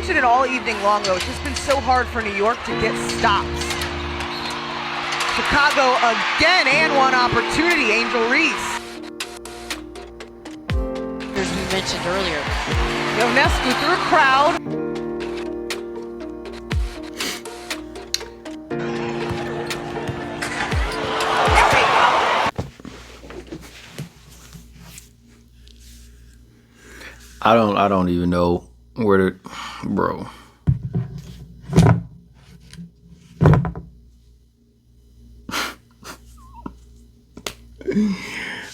mentioned it all evening long, though. It's just been so hard for New York to get stops. Chicago again, and one opportunity, Angel Reese. As we mentioned earlier. Ionescu through a crowd. I don't even know where to, bro.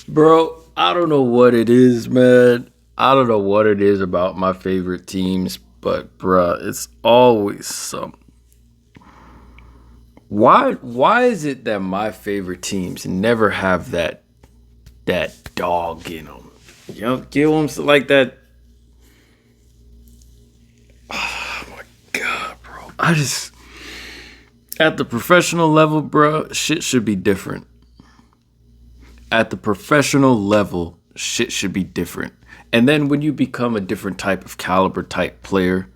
Bro, I don't know what it is, man. I don't know what it is about my favorite teams, but bro, it's always something. Why is it that my favorite teams never have that dog in them? You know, give them like that. Oh my god, bro. At the professional level, bro, shit should be different. At the professional level, shit should be different. And then when you become a different type of caliber type player,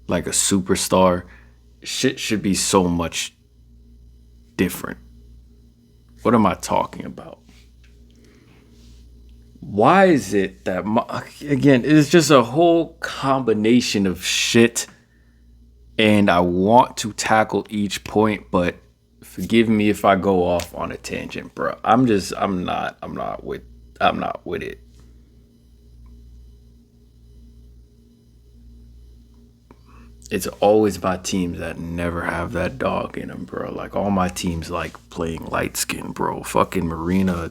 like a superstar, shit should be so much different. What am I talking about? Why is it that, again, it's just a whole combination of shit, and I want to tackle each point, but forgive me if I go off on a tangent, bro. I'm not with it. It's always my teams that never have that dog in them, bro. Like, all my teams like playing light skin, bro. Fucking Marina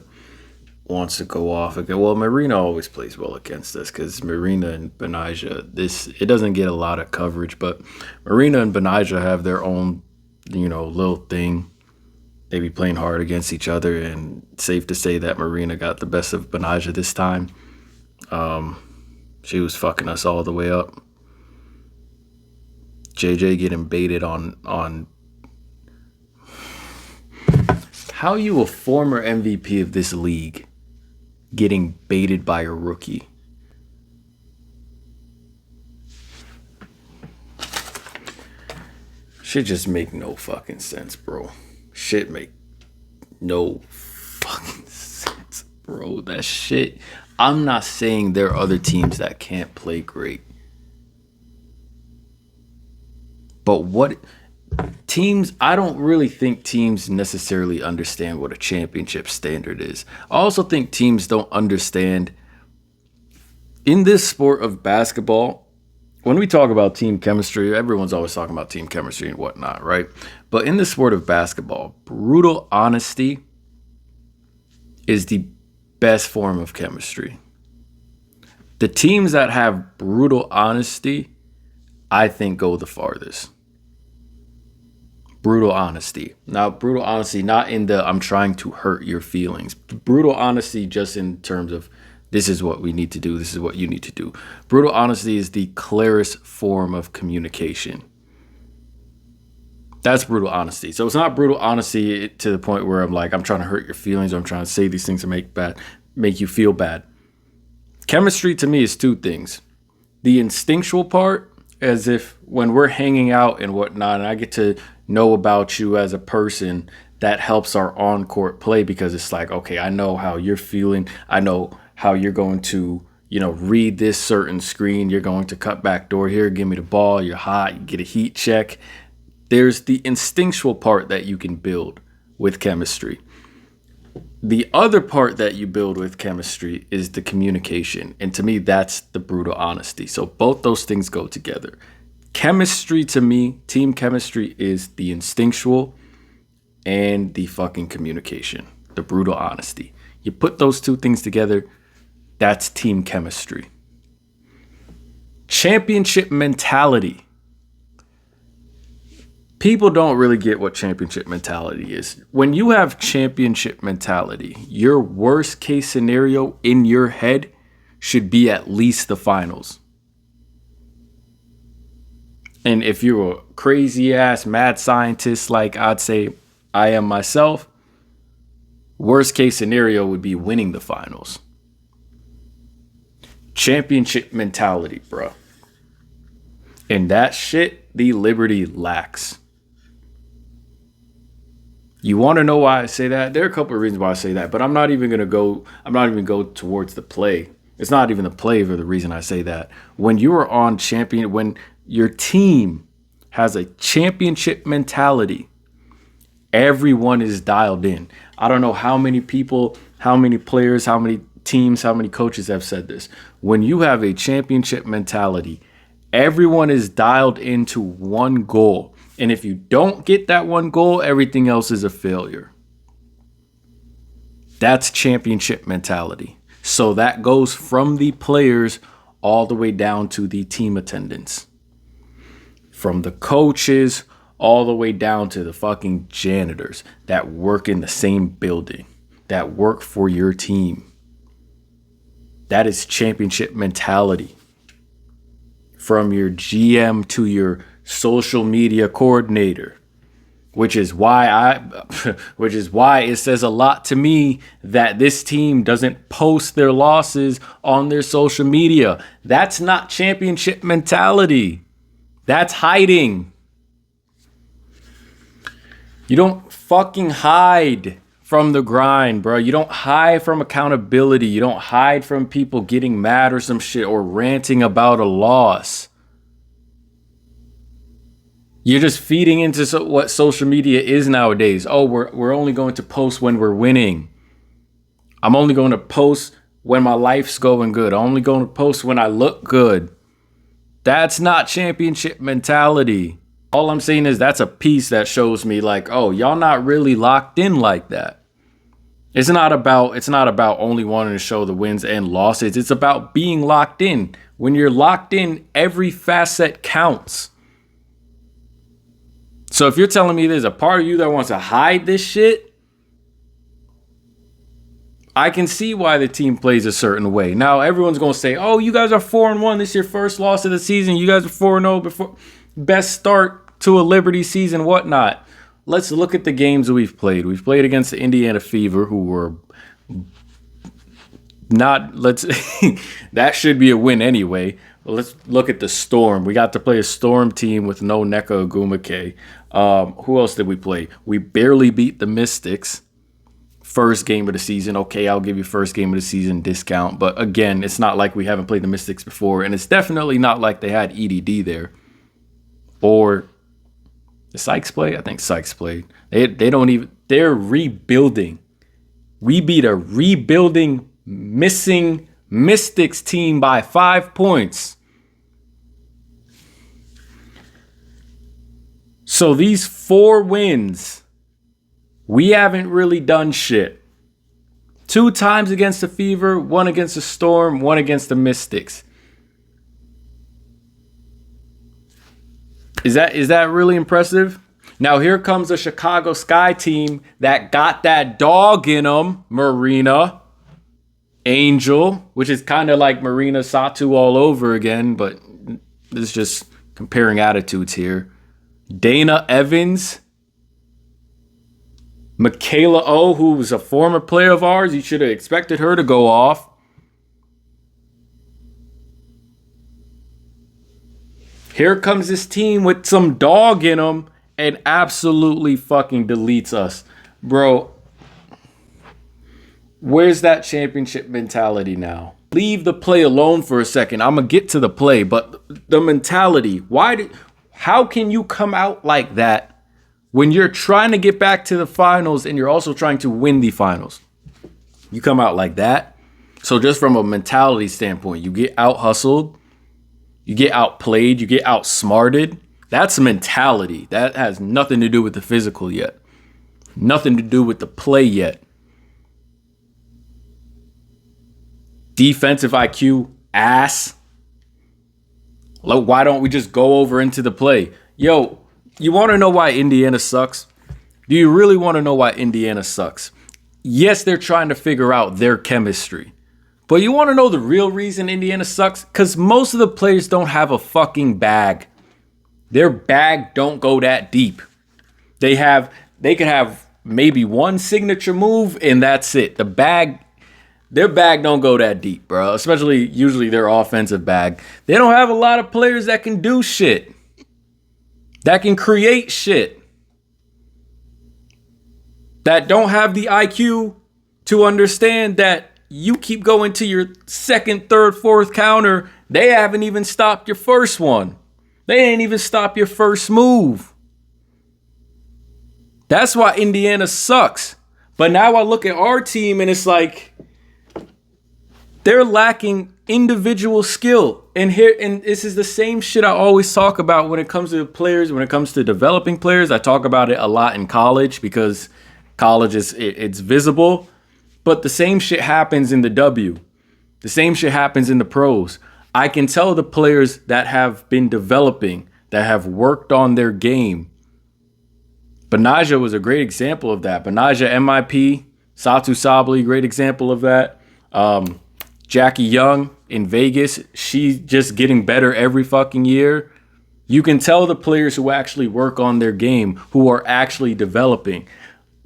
wants to go off again. Well, Marina always plays well against us because Marina and Benija, it doesn't get a lot of coverage, but Marina and Benija have their own, little thing. They be playing hard against each other, and it's safe to say that Marina got the best of Benija this time. She was fucking us all the way up. JJ getting baited on how you a former MVP of this league getting baited by a rookie. Shit just make no fucking sense, bro. Shit make no fucking sense, bro. That shit. I'm not saying there are other teams that can't play great. But what teams, I don't really think teams necessarily understand what a championship standard is. I also think teams don't understand, in this sport of basketball, when we talk about team chemistry, everyone's always talking about team chemistry and whatnot, right? But in the sport of basketball, brutal honesty is the best form of chemistry. The teams that have brutal honesty, I think, go the farthest. Brutal honesty. Now, brutal honesty, not in the I'm trying to hurt your feelings. Brutal honesty just in terms of this is what we need to do. This is what you need to do. Brutal honesty is the clearest form of communication. That's brutal honesty. So it's not brutal honesty to the point where I'm trying to hurt your feelings, or I'm trying to say these things to make you feel bad. Chemistry to me is two things. The instinctual part, as if when we're hanging out and whatnot, and I get to know about you as a person, that helps our on-court play, because it's like, okay, I know how you're feeling. I know how you're going to, read this certain screen. You're going to cut back door here, give me the ball. You're hot. You get a heat check. There's the instinctual part that you can build with chemistry. The other part that you build with chemistry is the communication. And to me, that's the brutal honesty. So both those things go together. Chemistry to me, team chemistry, is the instinctual and the fucking communication, the brutal honesty. You put those two things together, that's team chemistry. Championship mentality. People don't really get what championship mentality is. When you have championship mentality, your worst case scenario in your head should be at least the finals. And if you're a crazy ass mad scientist like I'd say I am myself, worst case scenario would be winning the finals. Championship mentality, bro. And that shit, the Liberty lacks. You want to know why I say that? There are a couple of reasons why I say that, but I'm not even go towards the play. It's not even the play for the reason I say that. When you are on champion, when your team has a championship mentality, everyone is dialed in. I don't know how many people, how many players, how many teams, how many coaches have said this. When you have a championship mentality, everyone is dialed into one goal. And if you don't get that one goal, everything else is a failure. That's championship mentality. So that goes from the players all the way down to the team attendance. From the coaches all the way down to the fucking janitors that work in the same building, that work for your team. That is championship mentality. From your GM to your social media coordinator, which is why it says a lot to me that this team doesn't post their losses on their social media. That's not championship mentality. That's hiding. You don't fucking hide from the grind, bro. You don't hide from accountability. You don't hide from people getting mad or some shit or ranting about a loss. You're just feeding into what social media is nowadays. Oh, we're only going to post when we're winning. I'm only going to post when my life's going good. I'm only going to post when I look good. That's not championship mentality. All I'm saying is that's a piece that shows me like, oh, y'all not really locked in like that. It's not about only wanting to show the wins and losses. It's about being locked in. When you're locked in, every facet counts. So if you're telling me there's a part of you that wants to hide this shit, I can see why the team plays a certain way. Now everyone's going to say, oh, you guys are 4-1. This is your first loss of the season. You guys are 4-0 before. Best start to a Liberty season, whatnot. Let's look at the games that we've played. We've played against the Indiana Fever, who were not, that should be a win anyway. Well, let's look at the Storm. We got to play a Storm team with no Nneka Ogwumike. Who else did we play? We barely beat the Mystics. First game of the season. Okay, I'll give you first game of the season discount. But again, it's not like we haven't played the Mystics before. And it's definitely not like they had EDD there. Or the Sykes play? I think Sykes played. They're rebuilding. We beat a rebuilding, missing Mystics team by 5 points. So these 4 wins, we haven't really done shit. 2 times against the Fever, 1 against the Storm, 1 against the Mystics. Is that really impressive? Now here comes the Chicago Sky team that got that dog in them, Marina Angel, which is kind of like Marina Satu all over again, but this is just comparing attitudes here. Dana Evans, Michaela O, who was a former player of ours. You should have expected her to go off. Here comes this team with some dog in them and absolutely fucking deletes us. Bro, where's that championship mentality now? Leave the play alone for a second. I'm going to get to the play, but the mentality. How can you come out like that when you're trying to get back to the finals and you're also trying to win the finals? You come out like that. So just from a mentality standpoint, you get out hustled, you get outplayed, you get outsmarted. That's mentality. That has nothing to do with the physical yet. Nothing to do with the play yet. Defensive IQ, ass. Why don't we just go over into the play? Yo, you want to know why Indiana sucks? Do you really want to know why Indiana sucks? Yes, they're trying to figure out their chemistry. But you want to know the real reason Indiana sucks? Because most of the players don't have a fucking bag. Their bag don't go that deep. They could have maybe one signature move and that's it. The bag their bag don't go that deep, bro. Especially usually their offensive bag. They don't have a lot of players that can do shit. That can create shit. That don't have the IQ to understand that you keep going to your second, third, fourth counter. They haven't even stopped your first one. They ain't even stopped your first move. That's why Indiana sucks. But now I look at our team and it's like they're lacking individual skill. And this is the same shit I always talk about when it comes to players, when it comes to developing players. I talk about it a lot in college because college it's visible. But the same shit happens in the W. The same shit happens in the pros. I can tell the players that have been developing, that have worked on their game. Benaja was a great example of that. Benaja, MIP, Satu Sabli, great example of that. Jackie Young in Vegas, she's just getting better every fucking year. You can tell the players who actually work on their game, who are actually developing.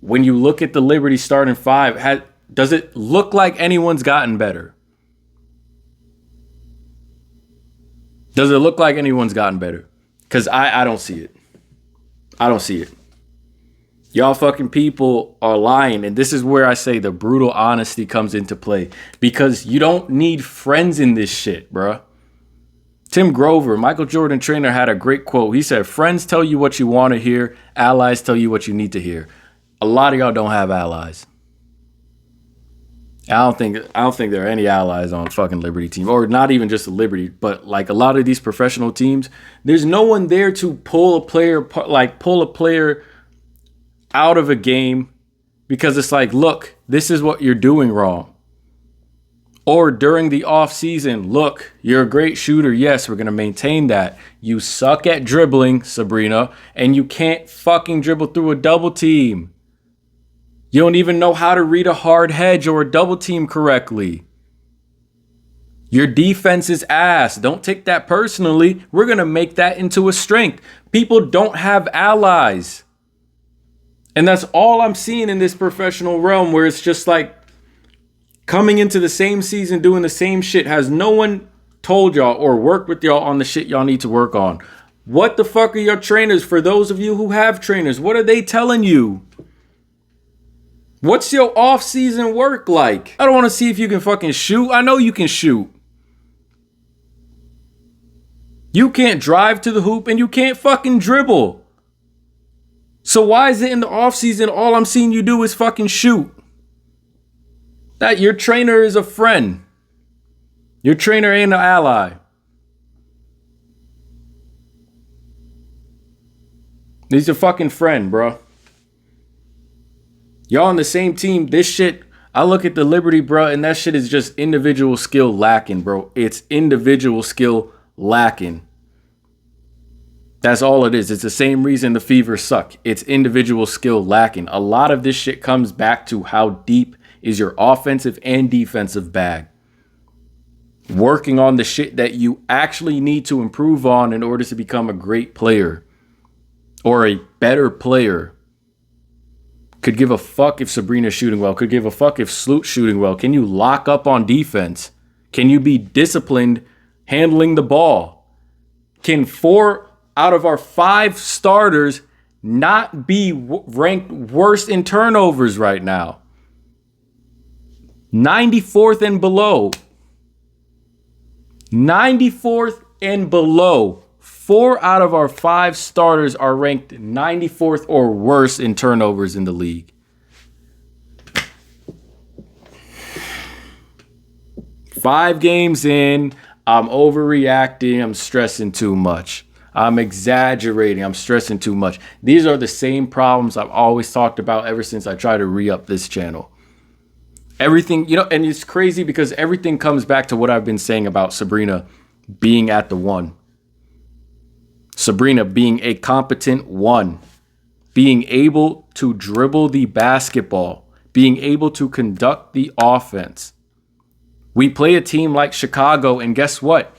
When you look at the Liberty starting five, does it look like anyone's gotten better? Does it look like anyone's gotten better? Because I don't see it. I don't see it. Y'all fucking people are lying. And this is where I say the brutal honesty comes into play. Because you don't need friends in this shit, bruh. Tim Grover, Michael Jordan trainer, had a great quote. He said, friends tell you what you want to hear. Allies tell you what you need to hear. A lot of y'all don't have allies. I don't think there are any allies on fucking Liberty team, or not even just the Liberty, but like a lot of these professional teams, there's no one there to pull a player out of a game because it's like, look, this is what you're doing wrong. Or during the off season, look, you're a great shooter. Yes, we're going to maintain that. You suck at dribbling, Sabrina, and you can't fucking dribble through a double team. You don't even know how to read a hard hedge or a double team correctly. Your defense is ass. Don't take that personally. We're going to make that into a strength. People don't have allies. And that's all I'm seeing in this professional realm, where it's just like coming into the same season, doing the same shit. Has no one told y'all or worked with y'all on the shit y'all need to work on? What the fuck are your trainers? For those of you who have trainers, what are they telling you? What's your off-season work like? I don't want to see if you can fucking shoot. I know you can shoot. You can't drive to the hoop and you can't fucking dribble. So why is it in the off-season all I'm seeing you do is fucking shoot? That your trainer is a friend. Your trainer ain't an ally. He's a fucking friend, bro. Y'all on the same team. This shit, I look at the Liberty, bro, and that shit is just individual skill lacking, bro. It's individual skill lacking. That's all it is. It's the same reason the Fever suck. It's individual skill lacking. A lot of this shit comes back to how deep is your offensive and defensive bag. Working on the shit that you actually need to improve on in order to become a great player or a better player. Could give a fuck if Sabrina's shooting well. Could give a fuck if Sloot's shooting well. Can you lock up on defense? Can you be disciplined handling the ball? Can 4 out of our 5 starters not be ranked worst in turnovers right now? 94th and below. 94th and below. 4 out of our 5 starters are ranked 94th or worse in turnovers in the league. Five games in, I'm overreacting. I'm stressing too much. I'm exaggerating. I'm stressing too much. These are the same problems I've always talked about ever since I tried to re-up this channel. Everything, and it's crazy because everything comes back to what I've been saying about Sabrina being at the one. Sabrina being a competent one, being able to dribble the basketball, being able to conduct the offense. We play a team like Chicago, and guess what?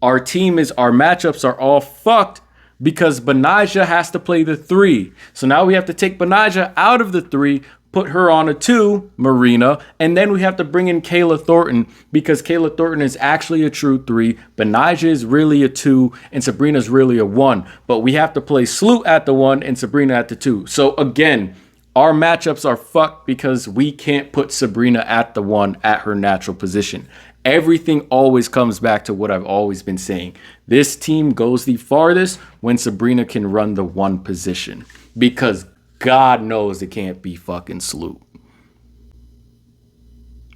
Our matchups are all fucked because Benaja has to play the 3. So now we have to take Benaja out of the 3, put her on a 2, Marina, and then we have to bring in Kayla Thornton because Kayla Thornton is actually a true 3, Benijah is really a 2, and Sabrina's really a 1. But we have to play Sloot at the 1 and Sabrina at the 2. So again, our matchups are fucked because we can't put Sabrina at the 1 at her natural position. Everything always comes back to what I've always been saying. This team goes the farthest when Sabrina can run the 1 position because God knows it can't be fucking Sloot.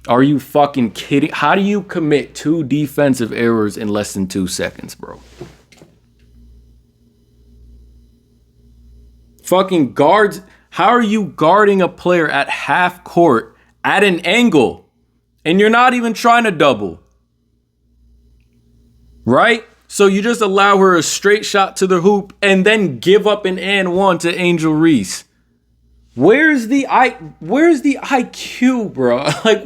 Are you fucking kidding? How do you commit 2 defensive errors in less than 2 seconds, bro? Fucking guards. How are you guarding a player at half court at an angle and you're not even trying to double? Right? So you just allow her a straight shot to the hoop and then give up an and 1 to Angel Reese. Where's the IQ, bro? Like,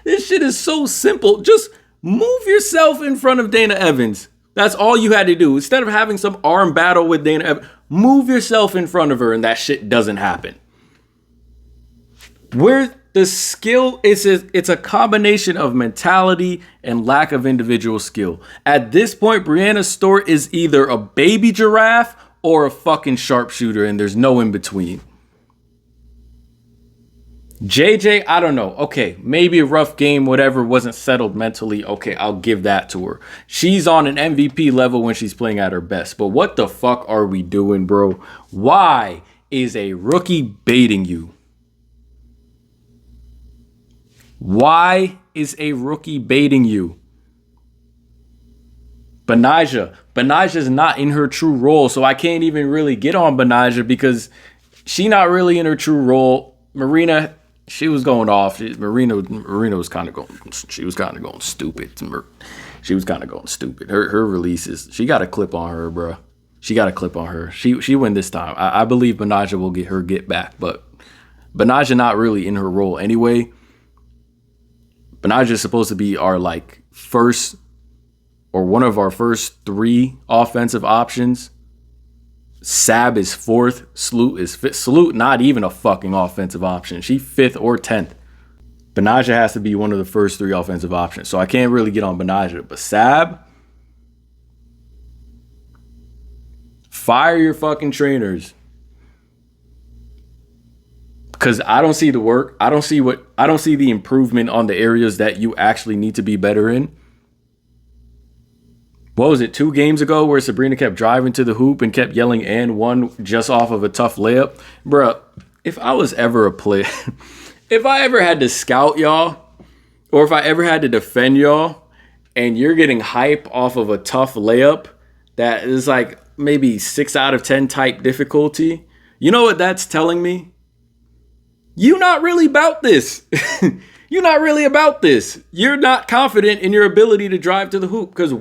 this shit is so simple. Just move yourself in front of Dana Evans. That's all you had to do. Instead of having some arm battle with Dana Evans, move yourself in front of her and that shit doesn't happen. Where the skill is, it's a combination of mentality and lack of individual skill. At this point, Breanna Stewart is either a baby giraffe or a fucking sharpshooter, and there's no in between. JJ, I don't know. Okay, maybe a rough game, whatever, wasn't settled mentally. Okay, I'll give that to her. She's on an MVP level when she's playing at her best. But what the fuck are we doing, bro? Why is a rookie baiting you? Why is a rookie baiting you? Benijah's not in her true role, so I can't even really get on Benijah because she's not really in her true role. Marina, she was going off. Marina was kind of going. She was kind of going stupid. She was kind of going stupid. Her releases. She got a clip on her, bro. She got a clip on her. She win this time. I believe Benijah will get back, but Benijah not really in her role anyway. Benijah is supposed to be our first or one of our first 3 offensive options. Sab is 4th. Sloot is 5th. Sloot not even a fucking offensive option. She 5th or 10th. Benijah has to be one of the first 3 offensive options. So I can't really get on Benijah. But Sab, fire your fucking trainers. Because I don't see the work. I don't see the improvement on the areas that you actually need to be better in. What was it, 2 games ago where Sabrina kept driving to the hoop and kept yelling and 1 just off of a tough layup? Bruh, if I was ever a player, if I ever had to scout y'all, or if I ever had to defend y'all, and you're getting hype off of a tough layup that is maybe 6 out of 10 type difficulty, you know what that's telling me? You're not really about this. You're not really about this. You're not confident in your ability to drive to the hoop because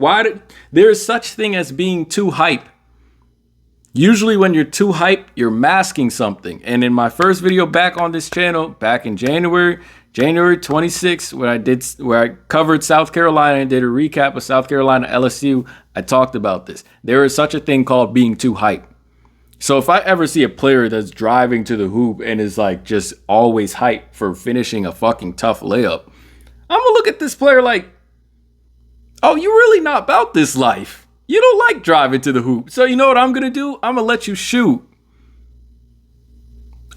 there is such thing as being too hype. Usually when you're too hype, you're masking something. And in my first video back on this channel, back in January 26th, where I covered South Carolina and did a recap of South Carolina LSU, I talked about this. There is such a thing called being too hype. So if I ever see a player that's driving to the hoop and is just always hyped for finishing a fucking tough layup, I'm gonna look at this player oh, you're really not about this life. You don't like driving to the hoop. So you know what I'm gonna do? I'm gonna let you shoot.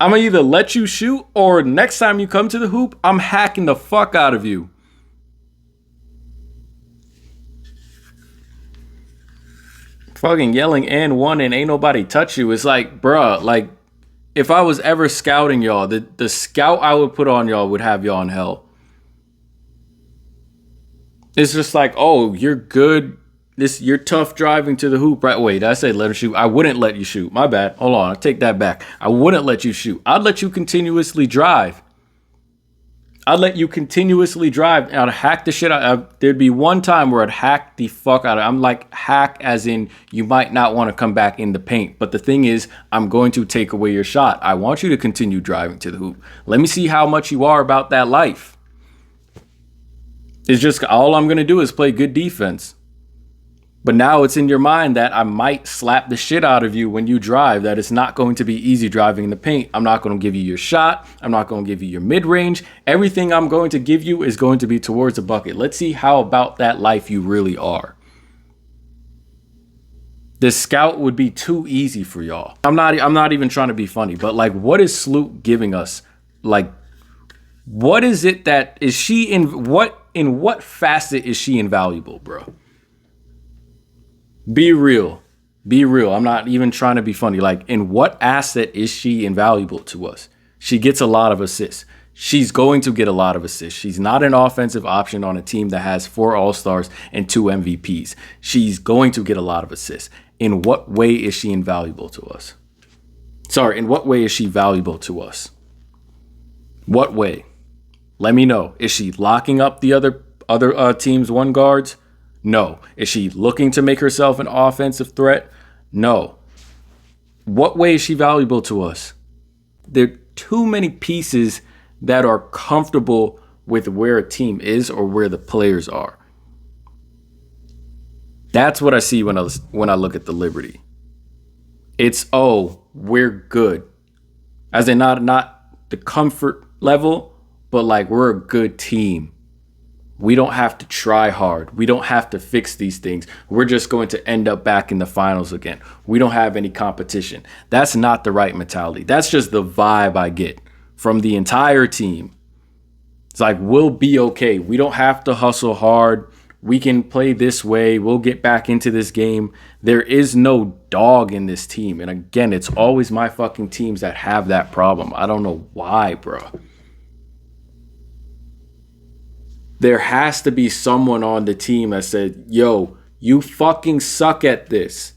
I'm gonna either let you shoot or next time you come to the hoop, I'm hacking the fuck out of you. Fucking yelling and 1 and ain't nobody touch you. It's bruh, if I was ever scouting y'all, the scout I would put on y'all would have y'all in hell. It's just oh, you're good. You're tough driving to the hoop, right? Wait, I said let her shoot. I wouldn't let you shoot. My bad. Hold on, I'll take that back. I wouldn't let you shoot. I'd let you continuously drive. I'd hack the shit out. There'd be one time where I'd hack the fuck out of it. I'm hack as in you might not want to come back in the paint. But the thing is, I'm going to take away your shot. I want you to continue driving to the hoop. Let me see how much you are about that life. It's just all I'm going to do is play good defense. But now it's in your mind that I might slap the shit out of you when you drive, that it's not going to be easy driving in the paint. I'm not going to give you your shot. I'm not going to give you your mid-range. Everything I'm going to give you is going to be towards the bucket. Let's see how about that life you really are. The scout would be too easy for y'all. I'm not even trying to be funny, but like, what is Sloot giving us? Like, what is it that is she in what facet is she invaluable, bro? Be real. Be real. I'm not even trying to be funny. Like, in what asset is she invaluable to us? She gets a lot of assists. She's going to get a lot of assists. She's not an offensive option on a team that has 4 All-Stars and 2 MVPs. She's going to get a lot of assists. In what way is she invaluable to us? Sorry, in what way is she valuable to us? What way? Let me know. Is she locking up the other team's 1 guards? No. Is she looking to make herself an offensive threat? No. What way is she valuable to us? There are too many pieces that are comfortable with where a team is or where the players are. That's what I see when I look at the Liberty. It's, oh, we're good. As in not the comfort level, but like, we're a good team. We don't have to try hard. We don't have to fix these things. We're just going to end up back in the finals again. We don't have any competition. That's not the right mentality. That's just the vibe I get from the entire team. It's like, we'll be okay. We don't have to hustle hard. We can play this way. We'll get back into this game. There is no dog in this team. And again, it's always my fucking teams that have that problem. I don't know why, bro. There has to be someone on the team that said, yo, you fucking suck at this.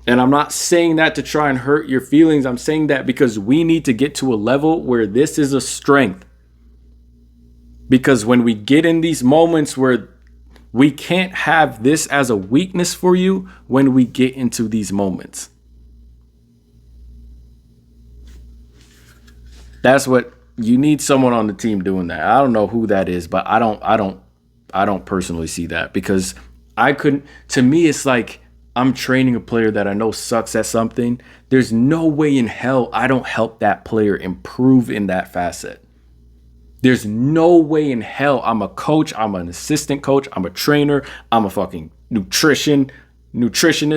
And I'm not saying that to try and hurt your feelings. I'm saying that because we need to get to a level where this is a strength. Because when we get in these moments where we can't have this as a weakness for you, when we get into these moments. That's what you need, someone on the team doing that. I don't know who that is, but I don't personally see that, because to me, it's like I'm training a player that I know sucks at something. There's no way in hell I don't help that player improve in that facet. There's no way in hell. I'm a coach. I'm an assistant coach. I'm a trainer. I'm a fucking nutritionist.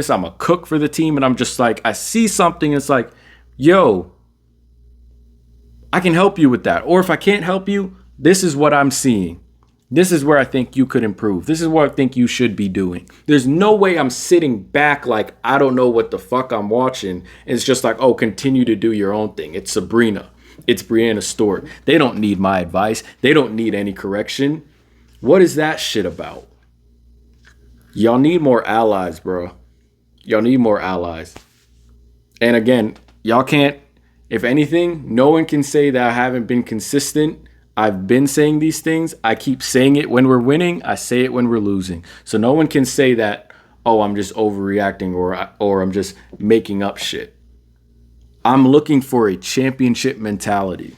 I'm a cook for the team. And I'm just like, I see something. It's like, yo, I can help you with that. Or if I can't help you, this is what I'm seeing. This is where I think you could improve. This is what I think you should be doing. There's no way I'm sitting back like I don't know what the fuck I'm watching. It's just like, oh, continue to do your own thing. It's Sabrina. It's Brianna Stewart. They don't need my advice. They don't need any correction. What is that shit about? Y'all need more allies, bro. Y'all need more allies. And again, y'all can't, if anything, no one can say that I haven't been consistent. I've been saying these things. I keep saying it when we're winning. I say it when we're losing. So no one can say that, oh, I'm just overreacting or I'm just making up shit. I'm looking for a championship mentality.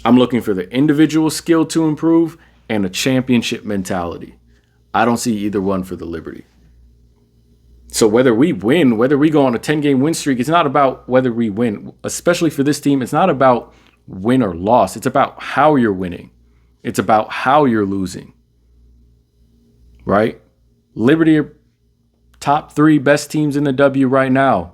I'm looking for the individual skill to improve and a championship mentality. I don't see either one for the Liberty. So whether we win, whether we go on a 10-game win streak, it's not about whether we win. Especially for this team, it's not about win or loss. It's about how you're winning. It's about how you're losing. Right? Liberty are top 3 best teams in the W right now.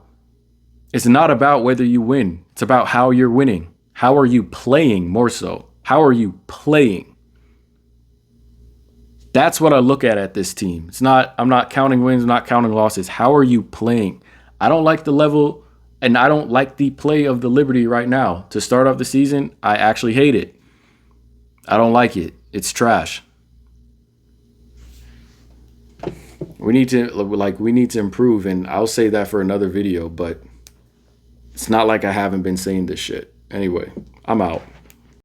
It's not about whether you win. It's about how you're winning. How are you playing more so? How are you playing? That's what I look at this team. I'm not counting wins, I'm not counting losses. How are you playing? I don't like the level and I don't like the play of the Liberty right now. To start off the season, I actually hate it. I don't like it. It's trash. We need to improve, and I'll say that for another video, but it's not like I haven't been saying this shit. Anyway, I'm out.